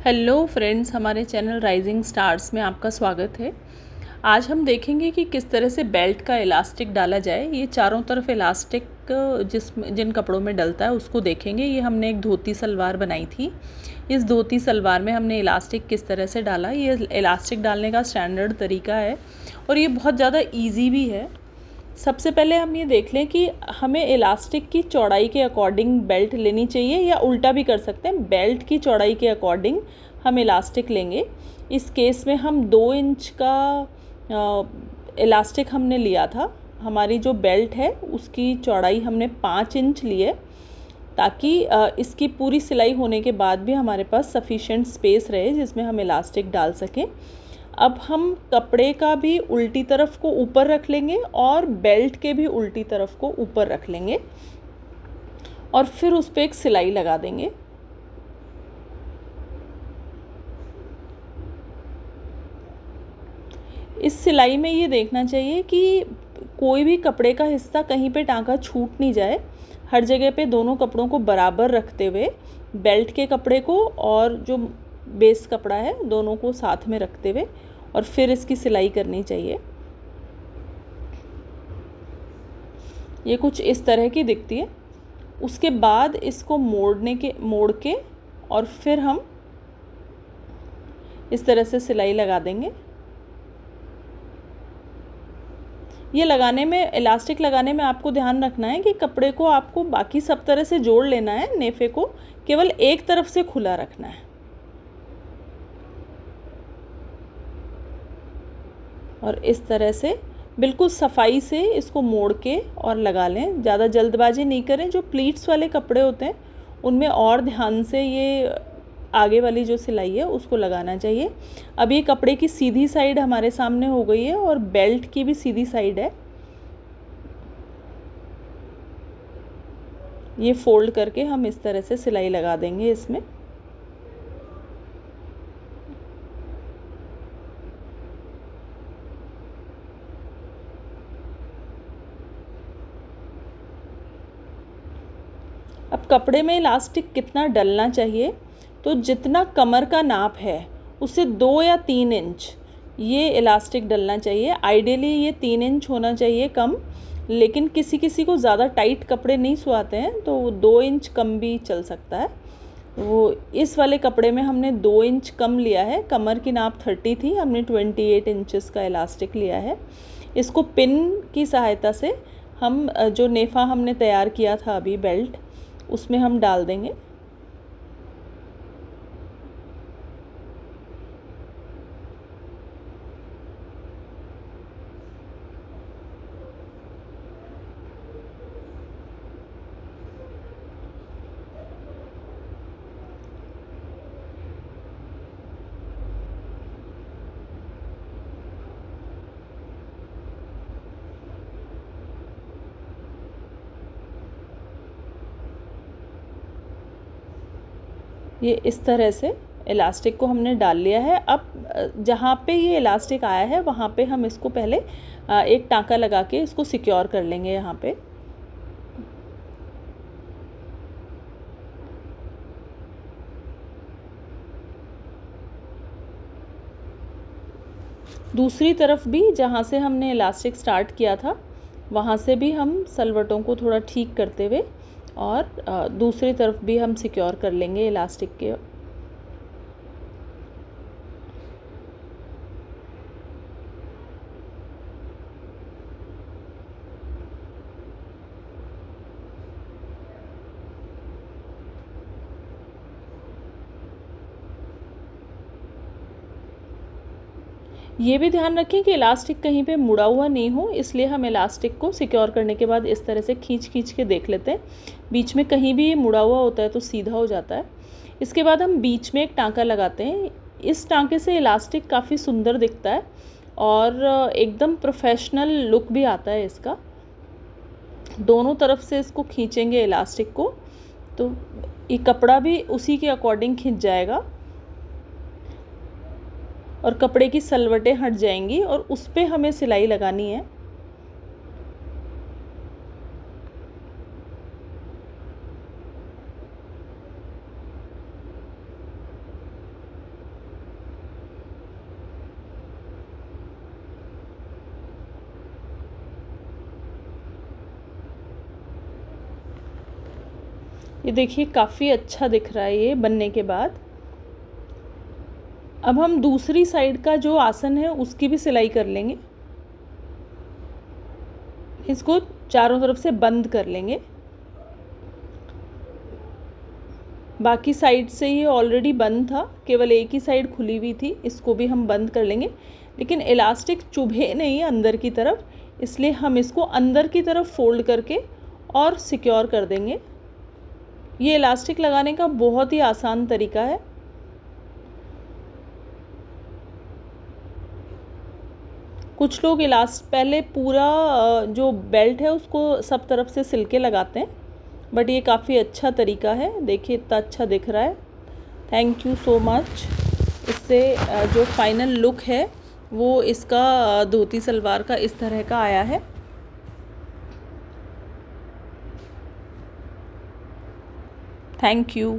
Hello friends, हमारे channel rising stars में आपका स्वागत है। आज हम देखेंगे कि किस तरह से बेल्ट का इलास्टिक डाला जाए। ये चारों तरफ इलास्टिक जिन कपड़ों में डलता है उसको देखेंगे। ये हमने एक धोती सलवार बनाई थी। इस धोती सलवार में हमने इलास्टिक किस तरह से डाला, ये इलास्टिक डालने का स्टैंडर्ड तरीका है और ये बहुत ज़्यादा ईजी भी है। सबसे पहले हम ये देख लें कि हमें इलास्टिक की चौड़ाई के अकॉर्डिंग बेल्ट लेनी चाहिए, या उल्टा भी कर सकते हैं। बेल्ट की चौड़ाई के अकॉर्डिंग हम इलास्टिक लेंगे। इस केस में हम 2 इंच का इलास्टिक हमने लिया था। हमारी जो बेल्ट है उसकी चौड़ाई हमने 5 इंच लिए, ताकि इसकी पूरी सिलाई होने के बाद भी हमारे पास सफिशेंट स्पेस रहे जिसमें हम इलास्टिक डाल सकें। अब हम कपड़े का भी उल्टी तरफ को ऊपर रख लेंगे और बेल्ट के भी उल्टी तरफ को ऊपर रख लेंगे और फिर उस पर एक सिलाई लगा देंगे। इस सिलाई में ये देखना चाहिए कि कोई भी कपड़े का हिस्सा कहीं पे टांका छूट नहीं जाए। हर जगह पे दोनों कपड़ों को बराबर रखते हुए, बेल्ट के कपड़े को और जो बेस कपड़ा है दोनों को साथ में रखते हुए और फिर इसकी सिलाई करनी चाहिए। ये कुछ इस तरह की दिखती है। उसके बाद इसको मोड़ के और फिर हम इस तरह से सिलाई लगा देंगे। ये लगाने में, इलास्टिक लगाने में आपको ध्यान रखना है कि कपड़े को आपको बाकी सब तरह से जोड़ लेना है, नेफे को केवल एक तरफ से खुला रखना है। और इस तरह से बिल्कुल सफाई से इसको मोड़ के और लगा लें। ज़्यादा जल्दबाजी नहीं करें। जो प्लीट्स वाले कपड़े होते हैं उनमें और ध्यान से ये आगे वाली जो सिलाई है उसको लगाना चाहिए। अब ये कपड़े की सीधी साइड हमारे सामने हो गई है और बेल्ट की भी सीधी साइड है। ये फोल्ड करके हम इस तरह से सिलाई लगा देंगे इसमें। अब कपड़े में इलास्टिक कितना डलना चाहिए, तो जितना कमर का नाप है उससे 2 या 3 इंच ये इलास्टिक डलना चाहिए। आइडियली ये 3 इंच होना चाहिए कम, लेकिन किसी किसी को ज़्यादा टाइट कपड़े नहीं सुहाते हैं तो 2 इंच कम भी चल सकता है। वो इस वाले कपड़े में हमने 2 इंच कम लिया है। कमर की नाप 30 थी, हमने 28 इंचेस का इलास्टिक लिया है। इसको पिन की सहायता से हम जो नेफा हमने तैयार किया था अभी बेल्ट, उसमें हम डाल देंगे। ये इस तरह से इलास्टिक को हमने डाल लिया है। अब जहाँ पे ये इलास्टिक आया है वहाँ पे हम इसको पहले एक टाँका लगा के इसको सिक्योर कर लेंगे। यहाँ पे दूसरी तरफ भी जहाँ से हमने इलास्टिक स्टार्ट किया था वहाँ से भी हम सलवटों को थोड़ा ठीक करते हुए और दूसरी तरफ भी हम सिक्योर कर लेंगे इलास्टिक के। ये भी ध्यान रखें कि इलास्टिक कहीं पे मुड़ा हुआ नहीं हो, इसलिए हम इलास्टिक को सिक्योर करने के बाद इस तरह से खींच खींच के देख लेते हैं। बीच में कहीं भी ये मुड़ा हुआ होता है तो सीधा हो जाता है। इसके बाद हम बीच में एक टाँका लगाते हैं। इस टाँके से इलास्टिक काफ़ी सुंदर दिखता है और एकदम प्रोफेशनल लुक भी आता है इसका। दोनों तरफ से इसको खींचेंगे इलास्टिक को तो ये कपड़ा भी उसी के अकॉर्डिंग खिंच जाएगा और कपड़े की सलवटें हट जाएंगी और उस पर हमें सिलाई लगानी है। ये देखिए काफ़ी अच्छा दिख रहा है ये बनने के बाद। अब हम दूसरी साइड का जो आसन है उसकी भी सिलाई कर लेंगे। इसको चारों तरफ से बंद कर लेंगे। बाकी साइड से ये ऑलरेडी बंद था, केवल एक ही साइड खुली हुई थी, इसको भी हम बंद कर लेंगे। लेकिन इलास्टिक चुभे नहीं अंदर की तरफ, इसलिए हम इसको अंदर की तरफ फोल्ड करके और सिक्योर कर देंगे। ये इलास्टिक लगाने का बहुत ही आसान तरीका है। कुछ लोग पहले पूरा जो बेल्ट है उसको सब तरफ से सिल के लगाते हैं, बट ये काफ़ी अच्छा तरीका है। देखिए इतना अच्छा दिख रहा है। Thank you so much. इससे जो फाइनल लुक है वो इसका धोती सलवार का इस तरह का आया है। Thank you.